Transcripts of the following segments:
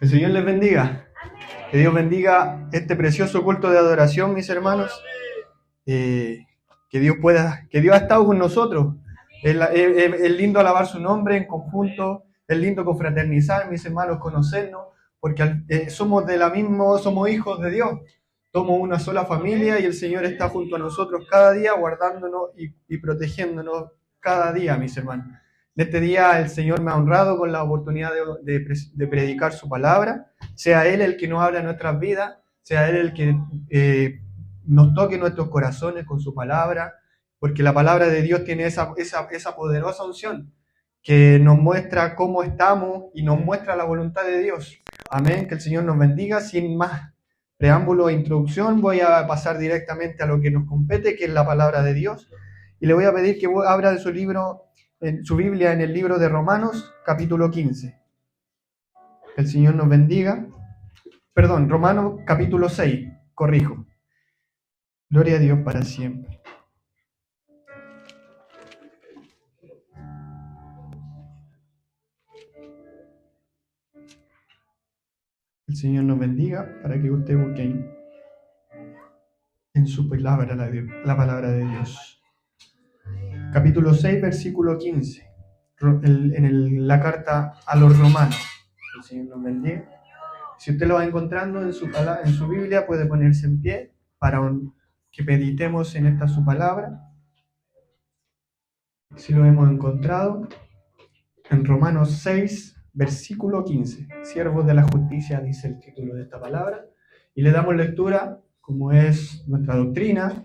El Señor les bendiga. Que Dios bendiga este precioso culto de adoración, mis hermanos. Que Dios ha estado con nosotros. Es lindo alabar su nombre en conjunto. Es lindo confraternizar, mis hermanos, conocernos, porque somos somos hijos de Dios. Somos una sola familia y el Señor está junto a nosotros cada día, guardándonos y protegiéndonos cada día, mis hermanos. En este día el Señor me ha honrado con la oportunidad de predicar su palabra. Sea Él el que nos habla en nuestras vidas, sea Él el que nos toque nuestros corazones con su palabra, porque la palabra de Dios tiene esa poderosa unción que nos muestra cómo estamos y nos muestra la voluntad de Dios. Amén, que el Señor nos bendiga. Sin más preámbulo e introducción, voy a pasar directamente a lo que nos compete, que es la palabra de Dios, y le voy a pedir que abra de su Biblia en el libro de Romanos, capítulo 15. Que el Señor nos bendiga. Perdón, Romanos capítulo 6, corrijo. Gloria a Dios para siempre. El Señor nos bendiga para que usted busque en su palabra la palabra de Dios. Capítulo 6, versículo 15. La carta a los romanos. El Señor nos bendiga. Si usted lo va encontrando en su Biblia, puede ponerse en pie para que meditemos en esta su palabra. Si lo hemos encontrado, en Romanos 6, versículo 15. Siervos de la justicia, dice el título de esta palabra. Y le damos lectura, como es nuestra doctrina,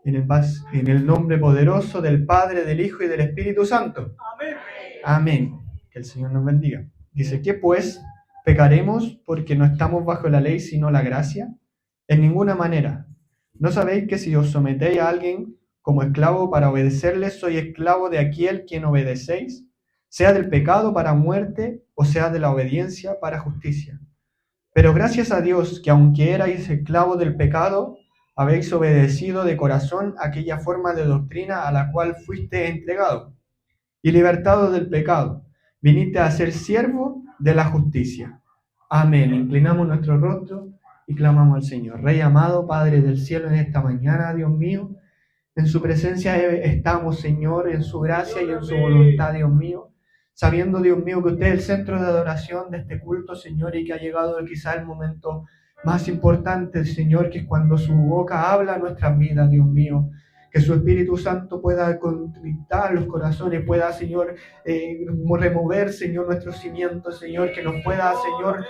en el nombre poderoso del Padre, del Hijo y del Espíritu Santo. Amén. Amén. Que el Señor nos bendiga. Dice, ¿qué pues? ¿Pecaremos porque no estamos bajo la ley sino la gracia? En ninguna manera. ¿No sabéis que si os sometéis a alguien como esclavo para obedecerle, soy esclavo de aquel quien obedecéis? Sea del pecado para muerte o sea de la obediencia para justicia. Pero gracias a Dios que aunque erais esclavos del pecado, habéis obedecido de corazón aquella forma de doctrina a la cual fuiste entregado, y libertado del pecado, viniste a ser siervo de la justicia. Amén. Inclinamos nuestro rostro y clamamos al Señor. Rey amado, Padre del cielo, en esta mañana, Dios mío, en su presencia estamos, Señor, en su gracia y en su voluntad, Dios mío, sabiendo, Dios mío, que usted es el centro de adoración de este culto, Señor, y que ha llegado quizá el momento más importante, Señor, que es cuando su boca habla a nuestras vidas, Dios mío. Que su Espíritu Santo pueda contritar los corazones, pueda, Señor, remover, Señor, nuestros cimientos, Señor, que nos pueda, Señor,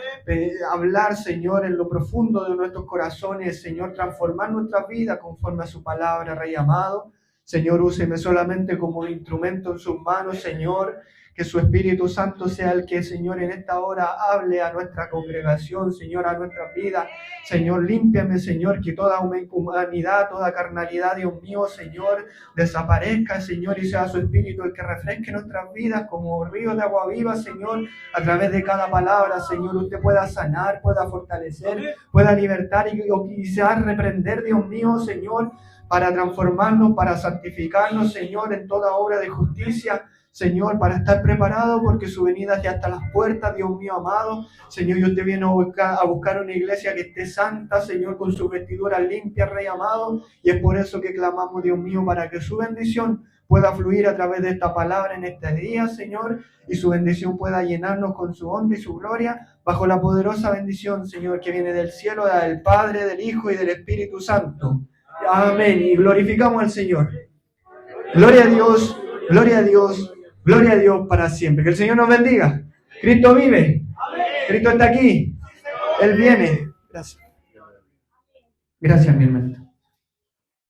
hablar, Señor, en lo profundo de nuestros corazones, Señor, transformar nuestra vida conforme a su palabra, Rey amado. Señor, úseme solamente como un instrumento en sus manos, Señor. Que su Espíritu Santo sea el que, Señor, en esta hora hable a nuestra congregación, Señor, a nuestra vida. Señor, límpiame, Señor, que toda humanidad, toda carnalidad, Dios mío, Señor, desaparezca, Señor, y sea su Espíritu el que refresque nuestras vidas como ríos de agua viva, Señor, a través de cada palabra, Señor, usted pueda sanar, pueda fortalecer, pueda libertar y quizás reprender, Dios mío, Señor, para transformarnos, para santificarnos, Señor, en toda obra de justicia. Señor, para estar preparado porque su venida ya está a las puertas, Dios mío amado. Señor, yo te viene a buscar una iglesia que esté santa, Señor, con sus vestiduras limpias, Rey amado. Y es por eso que clamamos, Dios mío, para que su bendición pueda fluir a través de esta palabra en este día, Señor, y su bendición pueda llenarnos con su honra y su gloria, bajo la poderosa bendición, Señor, que viene del cielo, del Padre, del Hijo y del Espíritu Santo. Amén. Y glorificamos al Señor. Gloria a Dios, gloria a Dios. Gloria a Dios para siempre. Que el Señor nos bendiga. Cristo vive. Cristo está aquí. Él viene. Gracias. Gracias, mi hermano.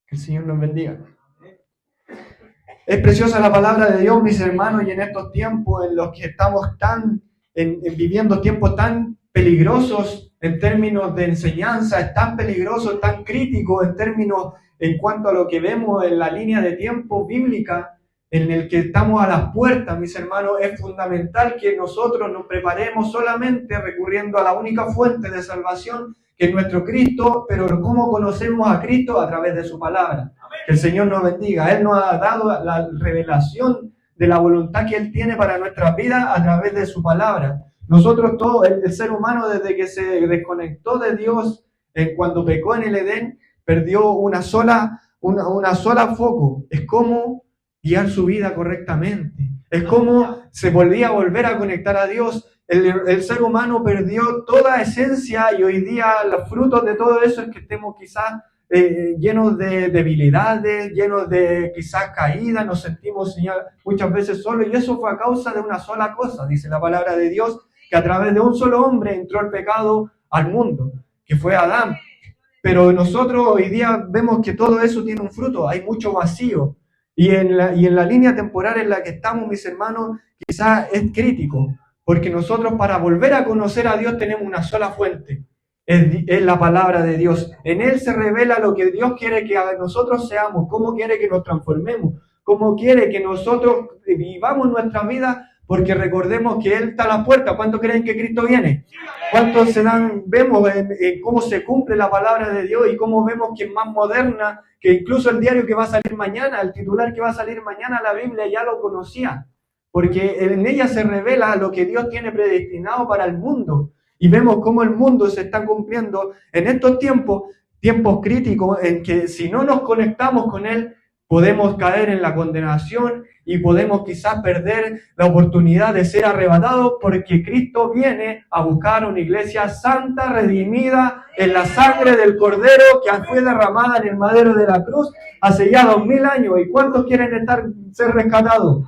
Que el Señor nos bendiga. Es preciosa la palabra de Dios, mis hermanos, y en estos tiempos en los que estamos viviendo tiempos tan peligrosos en términos de enseñanza, es tan peligroso, tan crítico en cuanto a lo que vemos en la línea de tiempo bíblica, en el que estamos a las puertas, mis hermanos, es fundamental que nosotros nos preparemos solamente recurriendo a la única fuente de salvación, que es nuestro Cristo. Pero ¿cómo conocemos a Cristo? A través de su palabra. Que el Señor nos bendiga. Él nos ha dado la revelación de la voluntad que Él tiene para nuestras vidas a través de su palabra. Nosotros todos, el ser humano desde que se desconectó de Dios, cuando pecó en el Edén, perdió una sola foco. Es cómo guiar su vida correctamente. Es cómo se volvía a volver a conectar a Dios. El ser humano perdió toda esencia y hoy día los frutos de todo eso es que estemos quizás llenos de debilidades, llenos de quizás caídas, nos sentimos muchas veces solos y eso fue a causa de una sola cosa, dice la palabra de Dios, que a través de un solo hombre entró el pecado al mundo, que fue Adán. Pero nosotros hoy día vemos que todo eso tiene un fruto, hay mucho vacío. Y en la línea temporal en la que estamos, mis hermanos, quizás es crítico, porque nosotros para volver a conocer a Dios tenemos una sola fuente, es la palabra de Dios. En Él se revela lo que Dios quiere que nosotros seamos, cómo quiere que nos transformemos, cómo quiere que nosotros vivamos nuestra vida, porque recordemos que Él está a la puerta. ¿Cuántos creen que Cristo viene? ¿Cuántos vemos en cómo se cumple la palabra de Dios y cómo vemos que es más moderna, que incluso el diario que va a salir mañana, el titular que va a salir mañana, la Biblia ya lo conocía? Porque en ella se revela lo que Dios tiene predestinado para el mundo. Y vemos cómo el mundo se está cumpliendo en estos tiempos críticos en que si no nos conectamos con Él, podemos caer en la condenación y podemos quizás perder la oportunidad de ser arrebatados porque Cristo viene a buscar una iglesia santa, redimida en la sangre del Cordero que fue derramada en el madero de la cruz hace ya 2000 años. ¿Y cuántos quieren ser rescatados?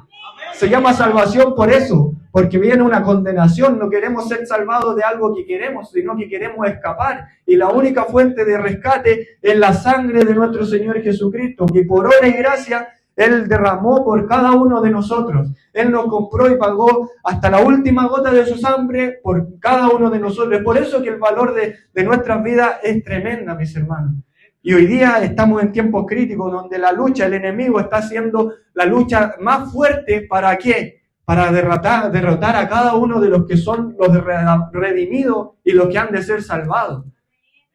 Se llama salvación por eso, porque viene una condenación. No queremos ser salvados de algo que queremos, sino que queremos escapar. Y la única fuente de rescate es la sangre de nuestro Señor Jesucristo, que por obra y gracia Él derramó por cada uno de nosotros. Él nos compró y pagó hasta la última gota de su sangre por cada uno de nosotros. Es por eso que el valor de nuestras vidas es tremenda, mis hermanos. Y hoy día estamos en tiempos críticos donde la lucha, el enemigo está haciendo la lucha más fuerte. ¿Para qué? Para derrotar a cada uno de los que son los redimidos y los que han de ser salvados.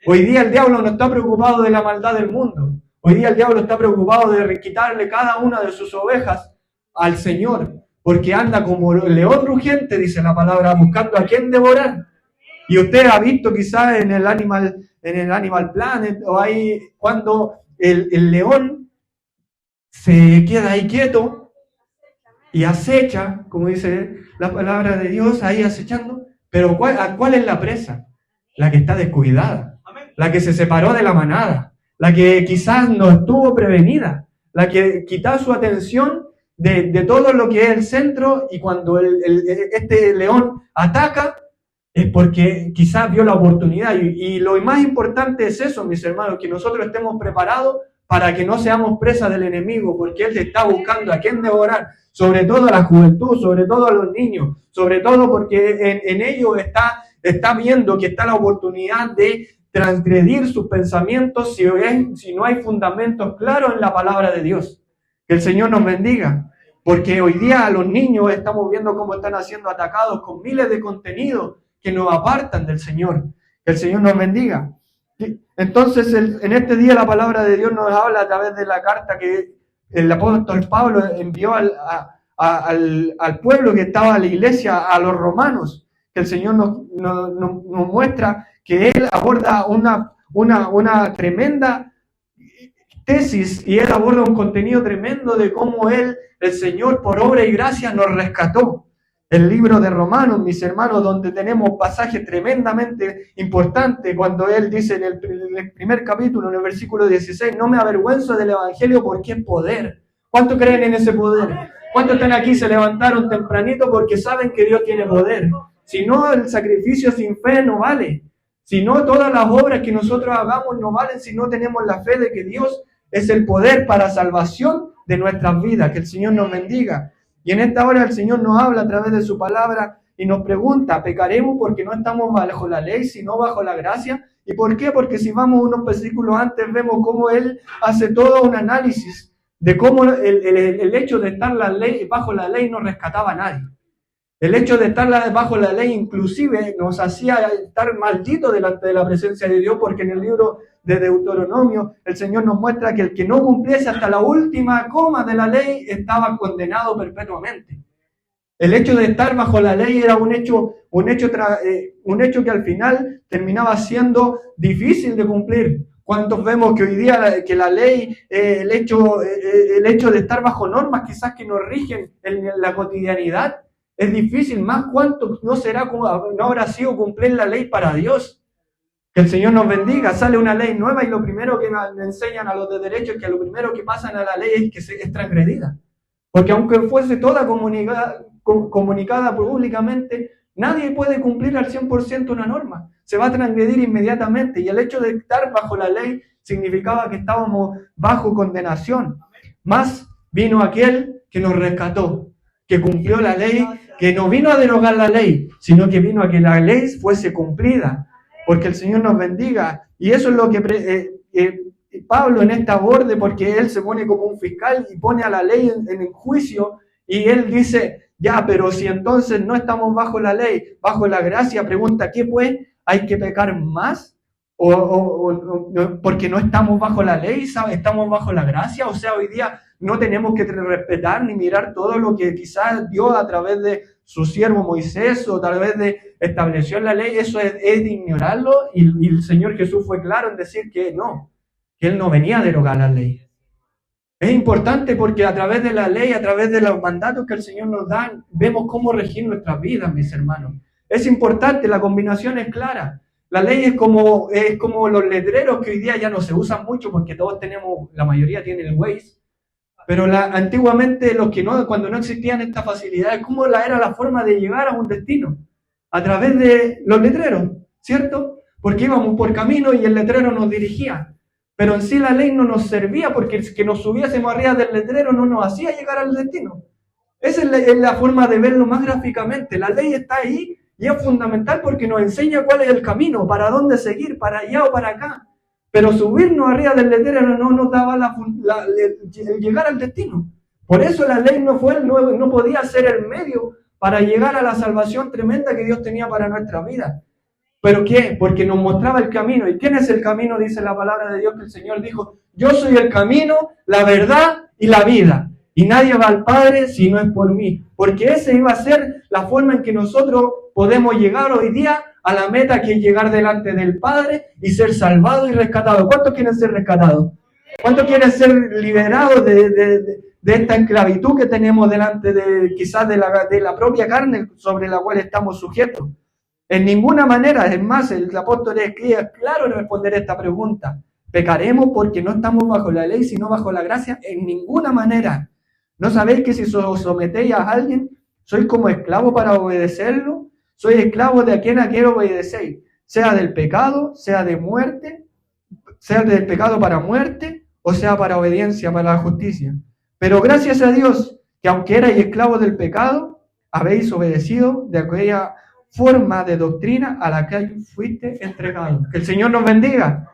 Hoy día el diablo no está preocupado de la maldad del mundo. Hoy día el diablo está preocupado de quitarle cada una de sus ovejas al Señor, porque anda como león rugiente, dice la palabra, buscando a quien devorar. Y usted ha visto quizás en el Animal Planet, o ahí cuando el león se queda ahí quieto y acecha, como dice la palabra de Dios, ahí acechando. Pero ¿cuál es la presa? La que está descuidada, la que se separó de la manada, la que quizás no estuvo prevenida, la que quita su atención de todo lo que es el centro, y cuando este león ataca, es porque quizás vio la oportunidad. Y lo más importante es eso, mis hermanos, que nosotros estemos preparados para que no seamos presas del enemigo, porque Él está buscando a quien devorar, sobre todo a la juventud, sobre todo a los niños, sobre todo porque en ellos está viendo que está la oportunidad de transgredir sus pensamientos si no hay fundamentos claros en la palabra de Dios. Que el Señor nos bendiga. Porque hoy día a los niños estamos viendo cómo están siendo atacados con miles de contenidos que nos apartan del Señor. Que el Señor nos bendiga. Entonces, en este día la palabra de Dios nos habla a través de la carta que el apóstol Pablo envió al pueblo que estaba, a la iglesia, a los romanos. Que el Señor nos muestra que Él aborda una tremenda tesis, y Él aborda un contenido tremendo de cómo el Señor, por obra y gracia, nos rescató. El libro de Romanos, mis hermanos, donde tenemos pasajes tremendamente importantes, cuando Él dice en el primer capítulo, en el versículo 16, no me avergüenzo del Evangelio porque es poder. ¿Cuántos creen en ese poder? ¿Cuántos están aquí, se levantaron tempranito porque saben que Dios tiene poder? Si no, el sacrificio sin fe no vale. Si no, todas las obras que nosotros hagamos no valen si no tenemos la fe de que Dios es el poder para salvación de nuestras vidas. Que el Señor nos bendiga. Y en esta hora el Señor nos habla a través de su palabra y nos pregunta, ¿pecaremos porque no estamos bajo la ley, sino bajo la gracia? ¿Y por qué? Porque si vamos unos versículos antes, vemos cómo Él hace todo un análisis de cómo el hecho de estar bajo la ley no rescataba a nadie. El hecho de estar bajo la ley inclusive nos hacía estar malditos delante de la presencia de Dios, porque en el libro de Deuteronomio el Señor nos muestra que el que no cumpliese hasta la última coma de la ley estaba condenado perpetuamente. El hecho de estar bajo la ley era un hecho que al final terminaba siendo difícil de cumplir. ¿Cuántos vemos que hoy día que la ley, el hecho de estar bajo normas quizás que nos rigen en la cotidianidad, es difícil? Más cuánto no habrá sido cumplir la ley para Dios. Que el Señor nos bendiga. Sale una ley nueva y lo primero que nos enseñan a los de derecho es que lo primero que pasan a la ley es que es transgredida. Porque aunque fuese toda comunicada públicamente, nadie puede cumplir al 100% una norma. Se va a transgredir inmediatamente. Y el hecho de estar bajo la ley significaba que estábamos bajo condenación. Más vino aquel que nos rescató, que cumplió la ley, que no vino a derogar la ley, sino que vino a que la ley fuese cumplida. Porque el Señor nos bendiga. Y eso es lo que Pablo en esta borde, porque él se pone como un fiscal y pone a la ley en el juicio, y él dice, ya, pero si entonces no estamos bajo la ley, bajo la gracia, pregunta, ¿qué pues? ¿Hay que pecar más? Porque no estamos bajo la ley, ¿sabes? Estamos bajo la gracia. O sea, hoy día no tenemos que respetar ni mirar todo lo que quizás Dios a través de su siervo Moisés o tal vez estableció en la ley. Eso es de ignorarlo, y el Señor Jesús fue claro en decir que Él no venía a derogar la ley. Es importante porque a través de la ley, a través de los mandatos que el Señor nos da, vemos cómo regir nuestras vidas, mis hermanos. Es importante, la combinación es clara. La ley es como los letreros que hoy día ya no se usan mucho porque todos tenemos, la mayoría tiene el Waze, pero antiguamente cuando no existían estas facilidades, ¿cómo era la forma de llegar a un destino? A través de los letreros, ¿cierto? Porque íbamos por camino y el letrero nos dirigía. Pero en sí la ley no nos servía, porque que nos subiésemos arriba del letrero no nos hacía llegar al destino. Esa es la forma de verlo más gráficamente. La ley está ahí y es fundamental porque nos enseña cuál es el camino, para dónde seguir, para allá o para acá. Pero subirnos arriba del letrero no nos daba el llegar al destino. Por eso la ley no podía ser el medio para llegar a la salvación tremenda que Dios tenía para nuestra vida. ¿Pero qué? Porque nos mostraba el camino. ¿Y quién es el camino? Dice la palabra de Dios, que el Señor dijo, yo soy el camino, la verdad y la vida. Y nadie va al Padre si no es por mí. Porque esa iba a ser la forma en que nosotros podemos llegar hoy día a la meta, que es llegar delante del Padre y ser salvados y rescatados. ¿Cuántos quieren ser rescatados? ¿Cuántos quieren ser liberados de esta esclavitud que tenemos delante quizás de la propia carne sobre la cual estamos sujetos? En ninguna manera. Es más, el apóstol es claro en responder esta pregunta. ¿Pecaremos porque no estamos bajo la ley, sino bajo la gracia? En ninguna manera. ¿No sabéis que si os sometéis a alguien, sois como esclavo para obedecerlo? Sois esclavos de a quien obedecéis, sea del pecado, sea de muerte, sea del pecado para muerte, o sea para obediencia, para la justicia. Pero gracias a Dios, que aunque erais esclavos del pecado, habéis obedecido de aquella forma de doctrina a la que fuiste entregado. Que el Señor nos bendiga.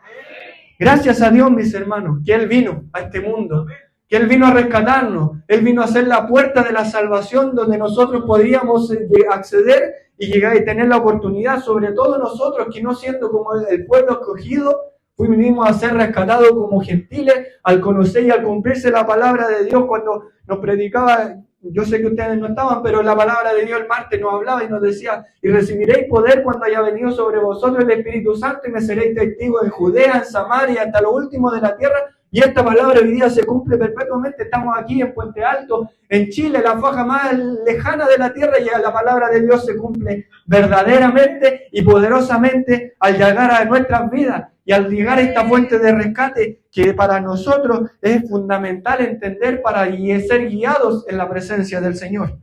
Gracias a Dios, mis hermanos, que Él vino a este mundo, que Él vino a rescatarnos, Él vino a ser la puerta de la salvación donde nosotros podríamos acceder y llegar y tener la oportunidad, sobre todo nosotros que no siendo como el pueblo escogido, fuimos a ser rescatados como gentiles al conocer y al cumplirse la palabra de Dios. Cuando nos predicaba, yo sé que ustedes no estaban, pero la palabra de Dios el martes nos hablaba y nos decía, y recibiréis poder cuando haya venido sobre vosotros el Espíritu Santo y me seréis testigos en Judea, en Samaria, hasta lo último de la tierra. Y esta palabra hoy día se cumple perpetuamente. Estamos aquí en Puente Alto, en Chile, la faja más lejana de la tierra, y la palabra de Dios se cumple verdaderamente y poderosamente al llegar a nuestras vidas y al llegar a esta fuente de rescate que para nosotros es fundamental entender para ser guiados en la presencia del Señor.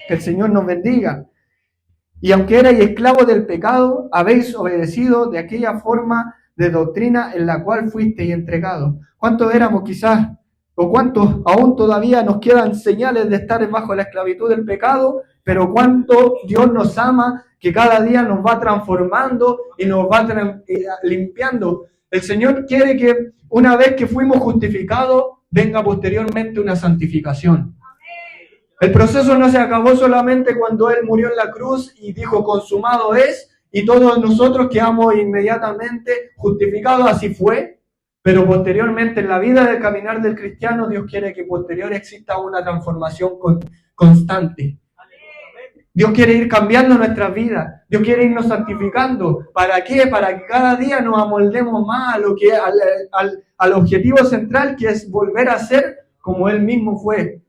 Que el Señor nos bendiga. Y aunque erais esclavos del pecado, habéis obedecido de aquella forma de doctrina en la cual fuisteis entregados. ¿Cuántos éramos quizás, o cuántos aún todavía nos quedan señales de estar bajo la esclavitud del pecado? Pero cuánto Dios nos ama, que cada día nos va transformando y nos va limpiando. El Señor quiere que una vez que fuimos justificados, venga posteriormente una santificación. El proceso no se acabó solamente cuando Él murió en la cruz y dijo consumado es, y todos nosotros quedamos inmediatamente justificados. Así fue, pero posteriormente en la vida del caminar del cristiano, Dios quiere que posterior exista una transformación constante. Dios quiere ir cambiando nuestras vidas. Dios quiere irnos santificando. ¿Para qué? Para que cada día nos amoldemos más a lo que, al objetivo central, que es volver a ser como Él mismo fue.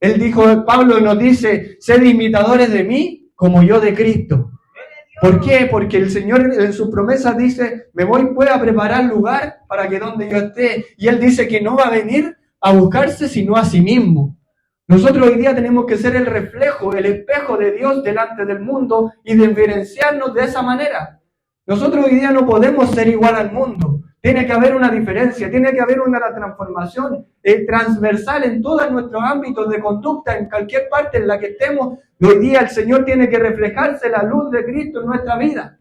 Él dijo, Pablo nos dice, sed imitadores de mí como yo de Cristo. ¿Por qué? Porque el Señor en sus promesas dice, me voy pues a preparar lugar para que donde yo esté. Y Él dice que no va a venir a buscarse sino a sí mismo. Nosotros hoy día tenemos que ser el reflejo, el espejo de Dios delante del mundo y diferenciarnos de esa manera. Nosotros hoy día no podemos ser igual al mundo. Tiene que haber una diferencia, tiene que haber una transformación transversal en todos nuestros ámbitos de conducta, en cualquier parte en la que estemos. Hoy día el Señor tiene que reflejarse la luz de Cristo en nuestra vida.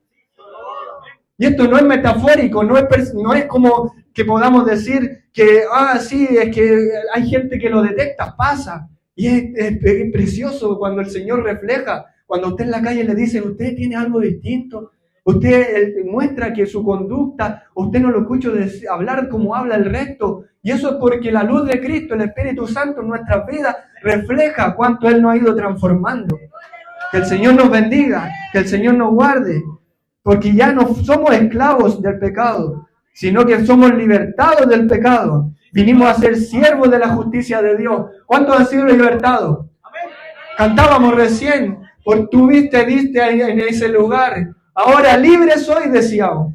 Y esto no es metafórico, no es como que podamos decir que, sí, es que hay gente que lo detecta, pasa. Y es precioso cuando el Señor refleja, cuando usted en la calle le dice, usted tiene algo distinto, usted muestra que su conducta, usted no lo escucha hablar como habla el resto. Y eso es porque la luz de Cristo, el Espíritu Santo en nuestras vidas, refleja cuánto Él nos ha ido transformando. Que el Señor nos bendiga, que el Señor nos guarde, porque ya no somos esclavos del pecado, sino que somos libertados del pecado. Vinimos a ser siervos de la justicia de Dios. ¿Cuántos han sido libertados? Cantábamos recién, por tú diste en ese lugar. Ahora libre soy, decíamos.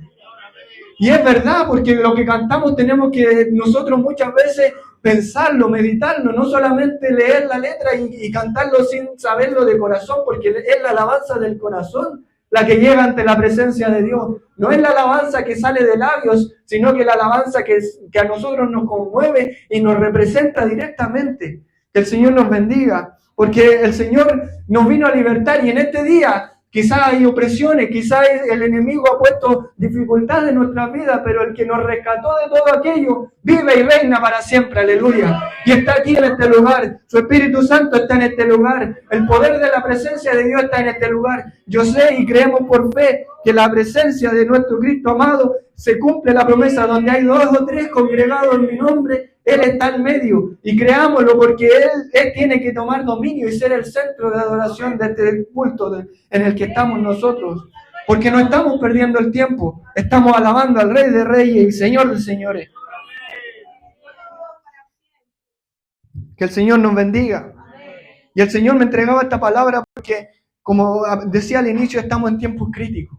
Y es verdad, porque lo que cantamos tenemos que nosotros muchas veces pensarlo, meditarlo, no solamente leer la letra y cantarlo sin saberlo de corazón, porque es la alabanza del corazón la que llega ante la presencia de Dios. No es la alabanza que sale de labios, sino que la alabanza que a nosotros nos conmueve y nos representa directamente. Que el Señor nos bendiga, porque el Señor nos vino a libertar y en este día quizás hay opresiones, quizás el enemigo ha puesto dificultades en nuestras vidas, pero el que nos rescató de todo aquello vive y reina para siempre, aleluya. Y está aquí en este lugar, su Espíritu Santo está en este lugar, el poder de la presencia de Dios está en este lugar. Yo sé y creemos por fe que la presencia de nuestro Cristo amado se cumple la promesa, donde hay 2 o 3 congregados en mi nombre, Él está en medio, y creámoslo porque Él tiene que tomar dominio y ser el centro de adoración de este culto en el que estamos nosotros, porque no estamos perdiendo el tiempo, estamos alabando al Rey de Reyes y Señor de Señores. Que el Señor nos bendiga. Y el Señor me entregaba esta palabra porque, como decía al inicio, estamos en tiempos críticos,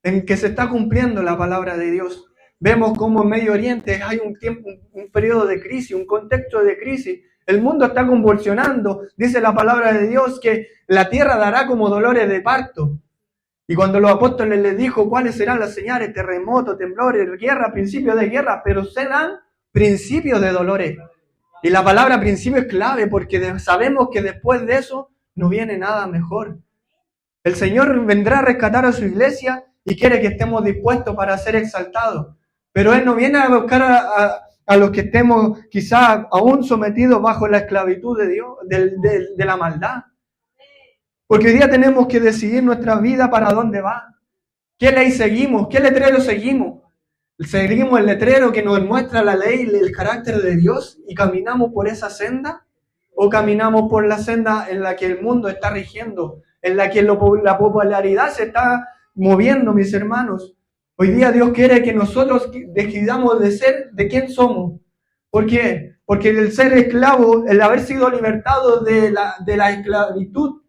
en que se está cumpliendo la palabra de Dios. Vemos cómo en Medio Oriente hay un periodo de crisis, un contexto de crisis. El mundo está convulsionando. Dice la palabra de Dios que la tierra dará como dolores de parto. Y cuando los apóstoles les dijo cuáles serán las señales, terremotos, temblores, guerra, principios de guerra, pero se dan principios de dolores. Y la palabra principio es clave porque sabemos que después de eso no viene nada mejor. El Señor vendrá a rescatar a su iglesia y quiere que estemos dispuestos para ser exaltados. Pero Él no viene a buscar a los que estemos quizás aún sometidos bajo la esclavitud de Dios, de la maldad. Porque hoy día tenemos que decidir nuestra vida para dónde va. ¿Qué ley seguimos? ¿Qué letrero seguimos? ¿Seguimos el letrero que nos muestra la ley, el carácter de Dios y caminamos por esa senda? ¿O caminamos por la senda en la que el mundo está rigiendo, en la que la popularidad se está moviendo, mis hermanos? Hoy día Dios quiere que nosotros decidamos de ser de quién somos. ¿Por qué? Porque el ser esclavo, el haber sido libertados de la esclavitud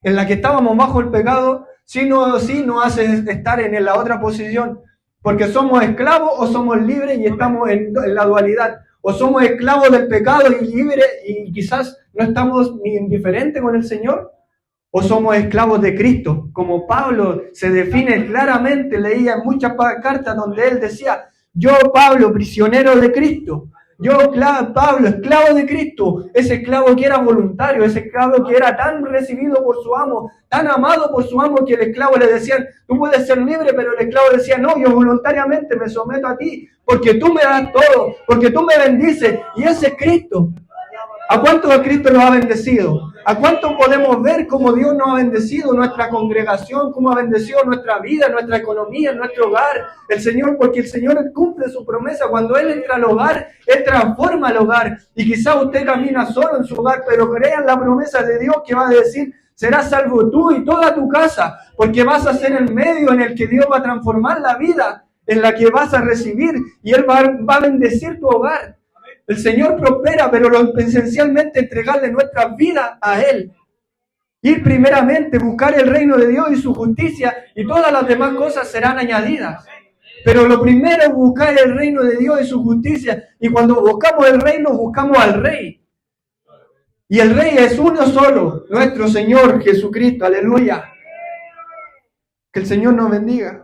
en la que estábamos bajo el pecado, sí nos hace estar en la otra posición. Porque somos esclavos o somos libres y estamos en la dualidad. O somos esclavos del pecado y libres y quizás no estamos ni indiferentes con el Señor. O somos esclavos de Cristo, como Pablo se define claramente, leía muchas cartas donde él decía, yo Pablo, prisionero de Cristo, yo Pablo, esclavo de Cristo, ese esclavo que era voluntario, ese esclavo que era tan recibido por su amo, tan amado por su amo que el esclavo le decían, tú puedes ser libre, pero el esclavo decía, no, yo voluntariamente me someto a ti, porque tú me das todo, porque tú me bendices, y ese es Cristo. ¿A cuántos de Cristo nos ha bendecido? ¿A cuántos podemos ver cómo Dios nos ha bendecido nuestra congregación, cómo ha bendecido nuestra vida, nuestra economía, nuestro hogar? El Señor, porque el Señor cumple su promesa. Cuando Él entra al hogar, Él transforma el hogar. Y quizás usted camina solo en su hogar, pero crea en la promesa de Dios que va a decir, serás salvo tú y toda tu casa, porque vas a ser el medio en el que Dios va a transformar la vida, en la que vas a recibir, y Él va a bendecir tu hogar. El Señor prospera, pero esencialmente entregarle nuestra vida a Él. Ir primeramente, buscar el reino de Dios y su justicia, y todas las demás cosas serán añadidas. Pero lo primero es buscar el reino de Dios y su justicia. Y cuando buscamos el reino, buscamos al Rey. Y el Rey es uno solo, nuestro Señor Jesucristo. Aleluya. Que el Señor nos bendiga.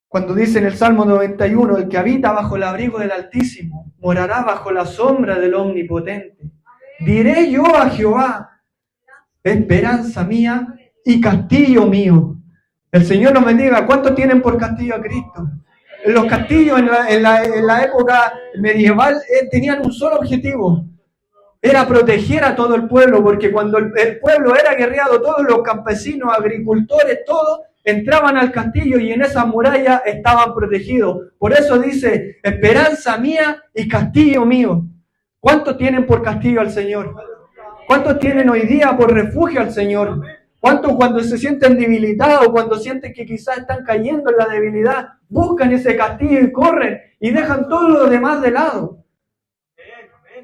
Cuando dice en el Salmo 91, el que habita bajo el abrigo del Altísimo, morará bajo la sombra del Omnipotente. Diré yo a Jehová, esperanza mía y castillo mío. El Señor nos bendiga. ¿Cuántos tienen por castillo a Cristo? Los castillos en la época medieval tenían un solo objetivo. Era proteger a todo el pueblo, porque cuando el pueblo era guerreado, todos los campesinos, agricultores, todos entraban al castillo y en esa muralla estaban protegidos. Por eso dice, esperanza mía y castillo mío. ¿Cuántos tienen por castillo al Señor? ¿Cuántos tienen hoy día por refugio al Señor? ¿Cuántos cuando se sienten debilitados, cuando sienten que quizás están cayendo en la debilidad, buscan ese castillo y corren y dejan todo lo demás de lado?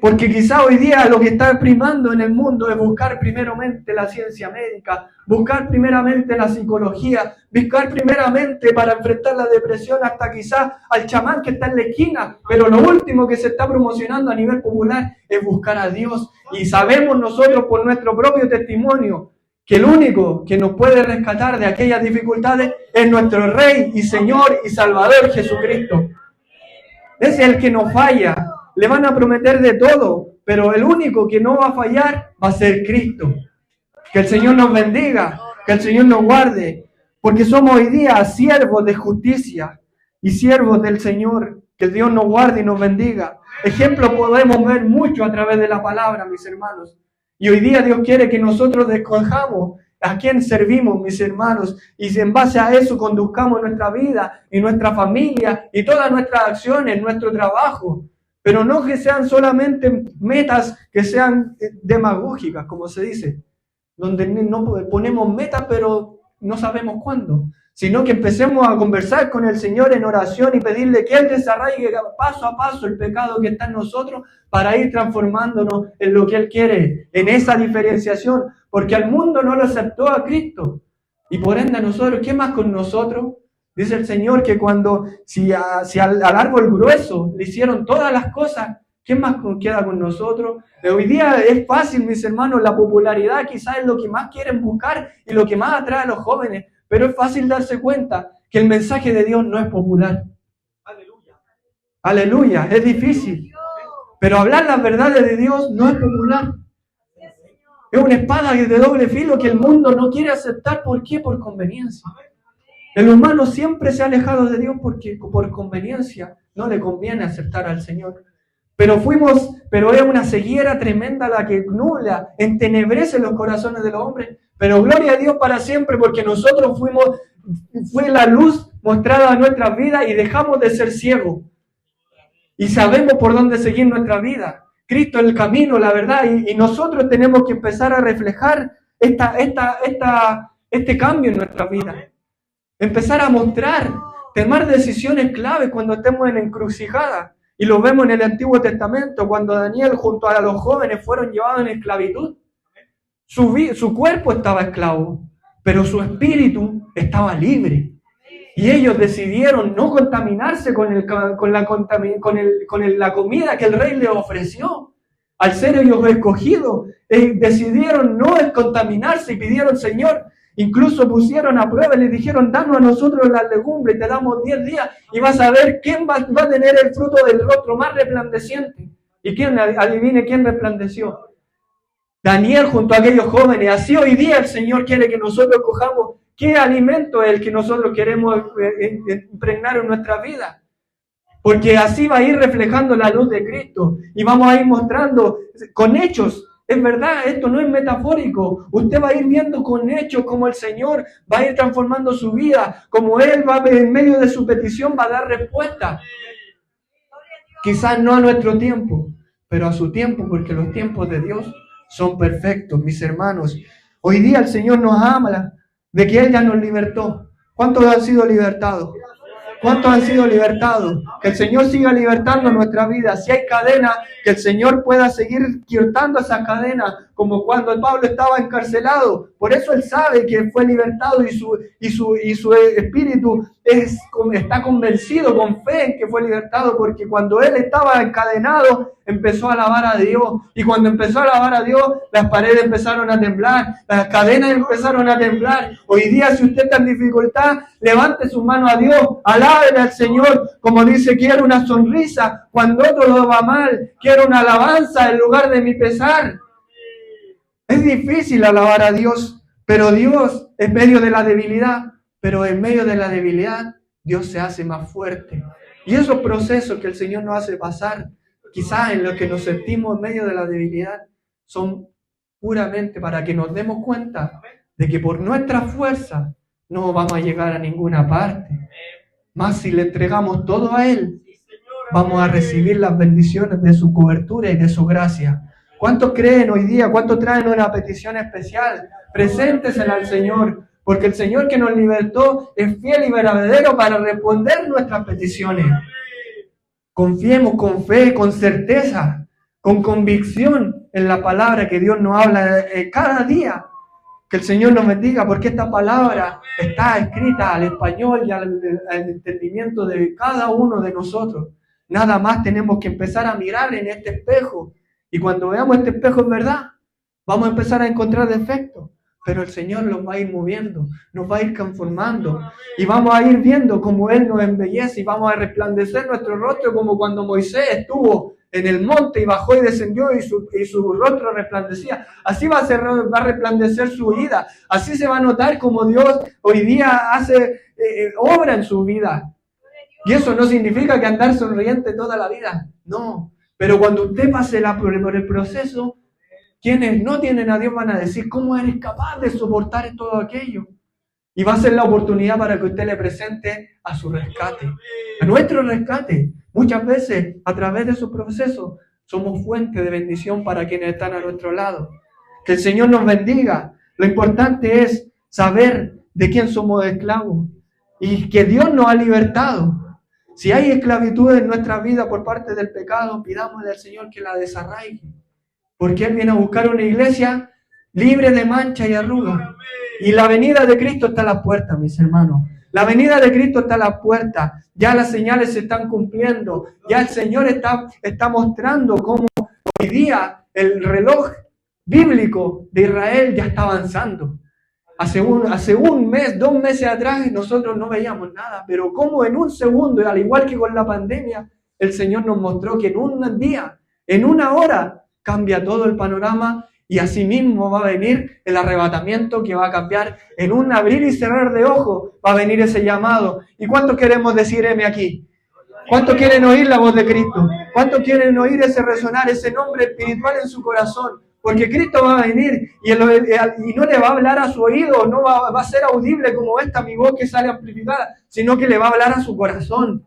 Porque quizá hoy día lo que está primando en el mundo es buscar primeramente la ciencia médica, buscar primeramente la psicología, buscar primeramente para enfrentar la depresión hasta quizá al chamán que está en la esquina. Pero lo último que se está promocionando a nivel popular es buscar a Dios. Y sabemos nosotros por nuestro propio testimonio que el único que nos puede rescatar de aquellas dificultades es nuestro Rey y Señor y Salvador Jesucristo. Es el que nos falla. Le van a prometer de todo, pero el único que no va a fallar va a ser Cristo. Que el Señor nos bendiga, que el Señor nos guarde, porque somos hoy día siervos de justicia y siervos del Señor. Que Dios nos guarde y nos bendiga. Ejemplos podemos ver mucho a través de la palabra, mis hermanos. Y hoy día Dios quiere que nosotros escojamos a quién servimos, mis hermanos, y en base a eso conduzcamos nuestra vida y nuestra familia y todas nuestras acciones, nuestro trabajo. Pero no que sean solamente metas que sean demagógicas, como se dice, donde no ponemos metas pero no sabemos cuándo, sino que empecemos a conversar con el Señor en oración y pedirle que Él desarraigue paso a paso el pecado que está en nosotros para ir transformándonos en lo que Él quiere, en esa diferenciación, porque al mundo no lo aceptó a Cristo, y por ende a nosotros, ¿qué más con nosotros? Dice el Señor que si al árbol grueso le hicieron todas las cosas, ¿qué más queda con nosotros? Hoy día es fácil, mis hermanos, la popularidad quizás es lo que más quieren buscar y lo que más atrae a los jóvenes, pero es fácil darse cuenta que el mensaje de Dios no es popular. Aleluya. Aleluya, es difícil. Pero hablar las verdades de Dios no es popular. Es una espada de doble filo que el mundo no quiere aceptar. ¿Por qué? Por conveniencia. El humano siempre se ha alejado de Dios porque por conveniencia no le conviene aceptar al Señor. Pero es una ceguera tremenda la que nubla, entenebrece los corazones de los hombres. Pero gloria a Dios para siempre, porque nosotros fue la luz mostrada a nuestras vidas y dejamos de ser ciegos. Y sabemos por dónde seguir nuestra vida. Cristo es el camino, la verdad, y nosotros tenemos que empezar a reflejar este cambio en nuestra vida. Empezar a mostrar, tomar decisiones claves cuando estemos en encrucijada. Y lo vemos en el Antiguo Testamento, cuando Daniel junto a los jóvenes fueron llevados en esclavitud. Su cuerpo estaba esclavo, pero su espíritu estaba libre. Y ellos decidieron no contaminarse con la comida que el rey les ofreció. Al ser ellos escogidos, decidieron no contaminarse y pidieron, Señor, incluso pusieron a prueba y les dijeron, danos a nosotros las legumbres, te damos 10 días y vas a ver quién va a tener el fruto del rostro más resplandeciente. Y quién, adivine quién resplandeció. Daniel junto a aquellos jóvenes. Así hoy día el Señor quiere que nosotros cojamos qué alimento es el que nosotros queremos impregnar en nuestra vida. Porque así va a ir reflejando la luz de Cristo y vamos a ir mostrando con hechos. Es verdad, esto no es metafórico. Usted va a ir viendo con hechos como el Señor va a ir transformando su vida, como Él va en medio de su petición va a dar respuesta. Quizás no a nuestro tiempo, pero a su tiempo, porque los tiempos de Dios son perfectos, mis hermanos. Hoy día el Señor nos ama de que Él ya nos libertó. ¿Cuántos han sido libertados? ¿Cuántos han sido libertados? Que el Señor siga libertando nuestra vida. Si hay cadenas, que el Señor pueda seguir quitando esas cadenas, como cuando Pablo estaba encarcelado. Por eso Él sabe que fue libertado y su espíritu está convencido con fe en que fue libertado, porque cuando Él estaba encadenado, empezó a alabar a Dios. Y cuando empezó a alabar a Dios, las paredes empezaron a temblar, las cadenas empezaron a temblar. Hoy día, si usted está en dificultad, levante su mano a Dios, alábele al Señor, como dice, quiero una sonrisa cuando otro lo va mal, quiero una alabanza en lugar de mi pesar. Es difícil alabar a Dios, pero Dios en medio de la debilidad, Dios se hace más fuerte. Y esos procesos que el Señor nos hace pasar, quizás en los que nos sentimos en medio de la debilidad, son puramente para que nos demos cuenta de que por nuestra fuerza no vamos a llegar a ninguna parte. Más si le entregamos todo a Él, vamos a recibir las bendiciones de su cobertura y de su gracia. ¿Cuántos creen hoy día? ¿Cuántos traen una petición especial? Preséntesela al Señor, porque el Señor que nos libertó es fiel y verdadero para responder nuestras peticiones. Confiemos con fe, con certeza, con convicción en la palabra que Dios nos habla cada día. Que el Señor nos bendiga, porque esta palabra está escrita al español y al entendimiento de cada uno de nosotros. Nada más tenemos que empezar a mirar en este espejo. Y cuando veamos este espejo en verdad, vamos a empezar a encontrar defectos. Pero el Señor los va a ir moviendo, nos va a ir conformando. Y vamos a ir viendo cómo Él nos embellece y vamos a resplandecer nuestro rostro como cuando Moisés estuvo en el monte y bajó y descendió y su rostro resplandecía. Así va a resplandecer su vida. Así se va a notar como Dios hoy día hace obra en su vida. Y eso no significa que andar sonriente toda la vida. No. Pero cuando usted pase por el proceso, quienes no tienen a Dios van a decir, ¿cómo eres capaz de soportar todo aquello? Y va a ser la oportunidad para que usted le presente a su rescate, a nuestro rescate. Muchas veces, a través de esos procesos, somos fuente de bendición para quienes están a nuestro lado. Que el Señor nos bendiga. Lo importante es saber de quién somos esclavos y que Dios nos ha libertado. Si hay esclavitud en nuestra vida por parte del pecado, pidámosle al Señor que la desarraigue. Porque Él viene a buscar una iglesia libre de mancha y arruga. Y la venida de Cristo está a la puerta, mis hermanos. La venida de Cristo está a la puerta. Ya las señales se están cumpliendo. Ya el Señor está mostrando cómo hoy día el reloj bíblico de Israel ya está avanzando. Hace un mes, 2 meses atrás, nosotros no veíamos nada. Pero como en un segundo, al igual que con la pandemia, el Señor nos mostró que en un día, en una hora, cambia todo el panorama y asimismo va a venir el arrebatamiento que va a cambiar en un abrir y cerrar de ojos, va a venir ese llamado. ¿Y cuántos queremos decir heme aquí? ¿Cuántos quieren oír la voz de Cristo? ¿Cuántos quieren oír ese resonar, ese nombre espiritual en su corazón? Porque Cristo va a venir y no le va a hablar a su oído, no va a ser audible como esta mi voz que sale amplificada, sino que le va a hablar a su corazón.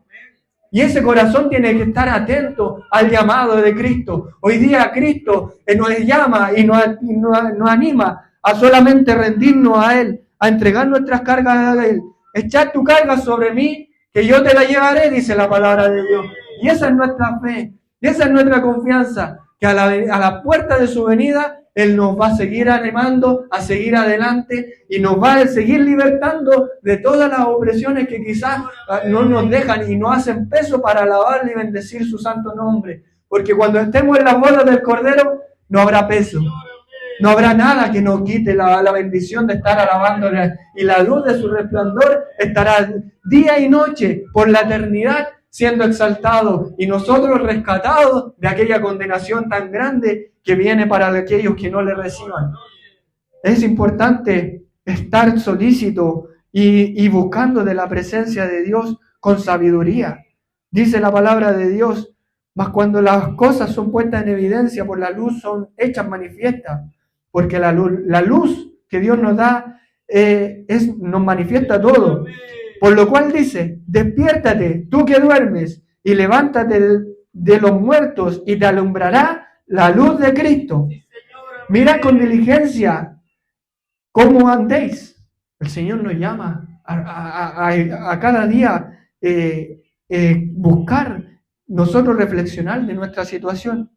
Y ese corazón tiene que estar atento al llamado de Cristo. Hoy día Cristo nos llama y nos anima a solamente rendirnos a Él, a entregar nuestras cargas a Él. Echar tu carga sobre mí, que yo te la llevaré, dice la palabra de Dios. Y esa es nuestra fe, y esa es nuestra confianza, que a la puerta de su venida Él nos va a seguir animando a seguir adelante y nos va a seguir libertando de todas las opresiones que quizás no nos dejan y nos hacen peso para alabarle y bendecir su santo nombre. Porque cuando estemos en las bodas del Cordero, no habrá peso. No habrá nada que nos quite la bendición de estar alabándole. Y la luz de su resplandor estará día y noche por la eternidad siendo exaltado y nosotros rescatados de aquella condenación tan grande que viene para aquellos que no le reciban. Es importante estar solícito y buscando de la presencia de Dios con sabiduría. Dice la palabra de Dios, mas cuando las cosas son puestas en evidencia por la luz son hechas manifiestas, porque la luz que Dios nos da nos manifiesta todo. Por lo cual dice, despiértate, tú que duermes, y levántate de los muertos, y te alumbrará la luz de Cristo. Mirad con diligencia cómo andéis. El Señor nos llama a cada día buscar nosotros reflexionar de nuestra situación.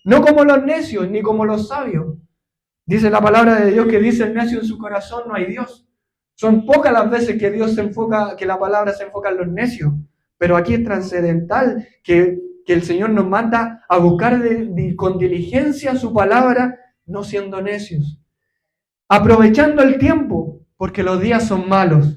No como los necios, ni como los sabios. Dice la palabra de Dios que dice el necio en su corazón no hay Dios. Son pocas las veces que que la palabra se enfoca en los necios. Pero aquí es trascendental que el Señor nos manda a buscar con diligencia su palabra, no siendo necios. Aprovechando el tiempo, porque los días son malos.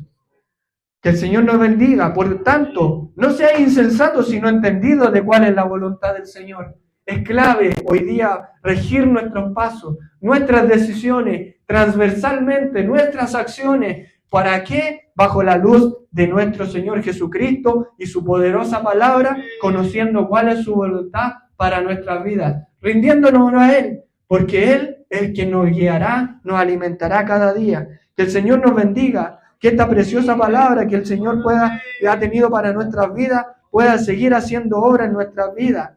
Que el Señor nos bendiga. Por tanto, no seáis insensatos, sino entendidos de cuál es la voluntad del Señor. Es clave hoy día regir nuestros pasos, nuestras decisiones, transversalmente, nuestras acciones. ¿Para qué? Bajo la luz de nuestro Señor Jesucristo y su poderosa palabra, conociendo cuál es su voluntad para nuestras vidas, rindiéndonos a Él, porque Él es el que nos guiará, nos alimentará cada día. Que el Señor nos bendiga, que esta preciosa palabra que el Señor ha tenido para nuestras vidas pueda seguir haciendo obra en nuestras vidas.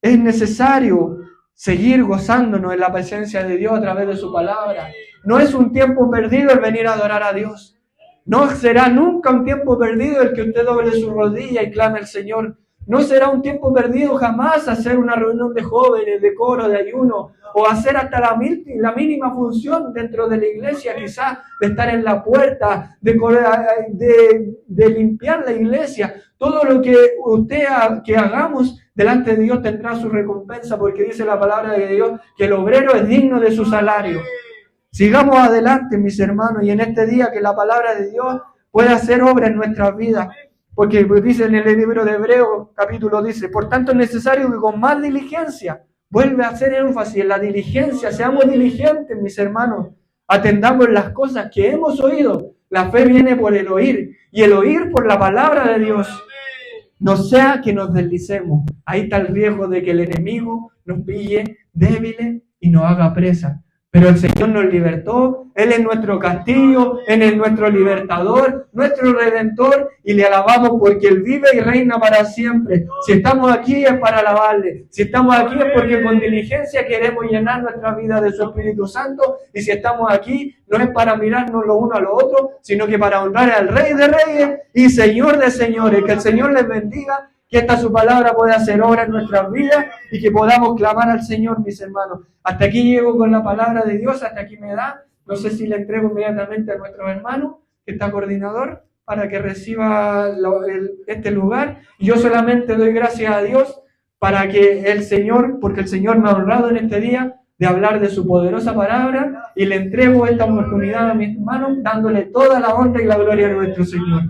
Es necesario seguir gozándonos en la presencia de Dios a través de su palabra. No es un tiempo perdido el venir a adorar a Dios. No será nunca un tiempo perdido el que usted doble su rodilla y clame al Señor. No será un tiempo perdido jamás hacer una reunión de jóvenes, de coro, de ayuno, o hacer hasta la mínima función dentro de la iglesia, quizás de estar en la puerta, de limpiar la iglesia. Todo lo que que hagamos delante de Dios tendrá su recompensa, porque dice la palabra de Dios que el obrero es digno de su salario. Sigamos adelante, mis hermanos, y en este día que la palabra de Dios pueda hacer obra en nuestras vidas, porque dice en el libro de Hebreos, capítulo dice, por tanto es necesario que con más diligencia, vuelve a hacer énfasis en la diligencia, seamos diligentes, mis hermanos, atendamos las cosas que hemos oído. La fe viene por el oír, y el oír por la palabra de Dios. No sea que nos deslicemos. Ahí está el riesgo de que el enemigo nos pille débiles y nos haga presa. Pero el Señor nos libertó, Él es nuestro castillo, Él es nuestro libertador, nuestro redentor, y le alabamos porque Él vive y reina para siempre. Si estamos aquí es para alabarle, si estamos aquí es porque con diligencia queremos llenar nuestra vida de su Espíritu Santo, y si estamos aquí no es para mirarnos los unos a los otros, sino que para honrar al Rey de Reyes y Señor de Señores. Que el Señor les bendiga, que esta su palabra pueda hacer obra en nuestras vidas y que podamos clamar al Señor, mis hermanos. Hasta aquí llego con la palabra de Dios, hasta aquí me da. No sé si le entrego inmediatamente a nuestro hermano, que está coordinador, para que reciba este lugar. Y yo solamente doy gracias a Dios para que el Señor, porque el Señor me ha honrado en este día de hablar de su poderosa palabra, y le entrego esta oportunidad a mis hermanos, dándole toda la honra y la gloria a nuestro Señor.